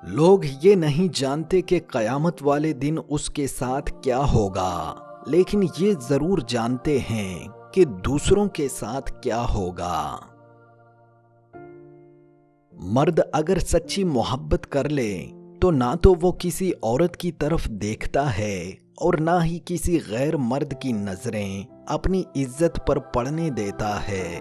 لوگ یہ نہیں جانتے کہ قیامت والے دن اس کے ساتھ کیا ہوگا، لیکن یہ ضرور جانتے ہیں کہ دوسروں کے ساتھ کیا ہوگا۔ مرد اگر سچی محبت کر لے تو نہ تو وہ کسی عورت کی طرف دیکھتا ہے اور نہ ہی کسی غیر مرد کی نظریں اپنی عزت پر پڑنے دیتا ہے۔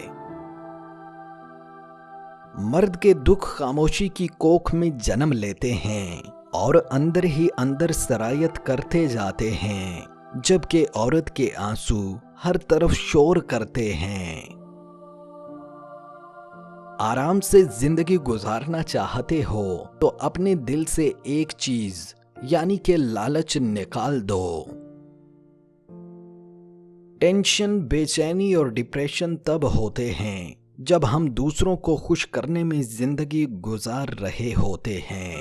مرد کے دکھ خاموشی کی کوکھ میں جنم لیتے ہیں اور اندر ہی اندر سرایت کرتے جاتے ہیں، جبکہ عورت کے آنسو ہر طرف شور کرتے ہیں۔ آرام سے زندگی گزارنا چاہتے ہو تو اپنے دل سے ایک چیز یعنی کہ لالچ نکال دو۔ ٹینشن، بے چینی اور ڈپریشن تب ہوتے ہیں جب ہم دوسروں کو خوش کرنے میں زندگی گزار رہے ہوتے ہیں۔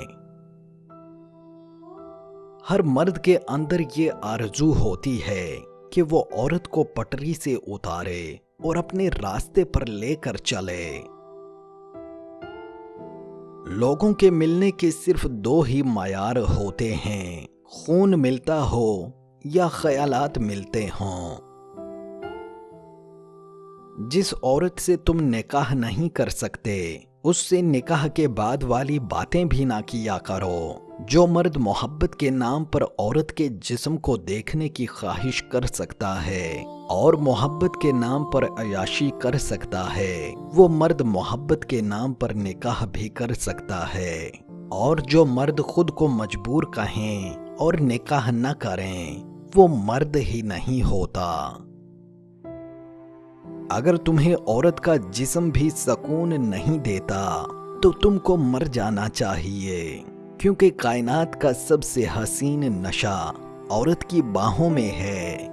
ہر مرد کے اندر یہ آرزو ہوتی ہے کہ وہ عورت کو پٹری سے اتارے اور اپنے راستے پر لے کر چلے۔ لوگوں کے ملنے کے صرف دو ہی معیار ہوتے ہیں، خون ملتا ہو یا خیالات ملتے ہوں۔ جس عورت سے تم نکاح نہیں کر سکتے اس سے نکاح کے بعد والی باتیں بھی نہ کیا کرو۔ جو مرد محبت کے نام پر عورت کے جسم کو دیکھنے کی خواہش کر سکتا ہے اور محبت کے نام پر عیاشی کر سکتا ہے، وہ مرد محبت کے نام پر نکاح بھی کر سکتا ہے۔ اور جو مرد خود کو مجبور کہیں اور نکاح نہ کریں، وہ مرد ہی نہیں ہوتا۔ اگر تمہیں عورت کا جسم بھی سکون نہیں دیتا تو تم کو مر جانا چاہیے، کیونکہ کائنات کا سب سے حسین نشہ عورت کی باہوں میں ہے۔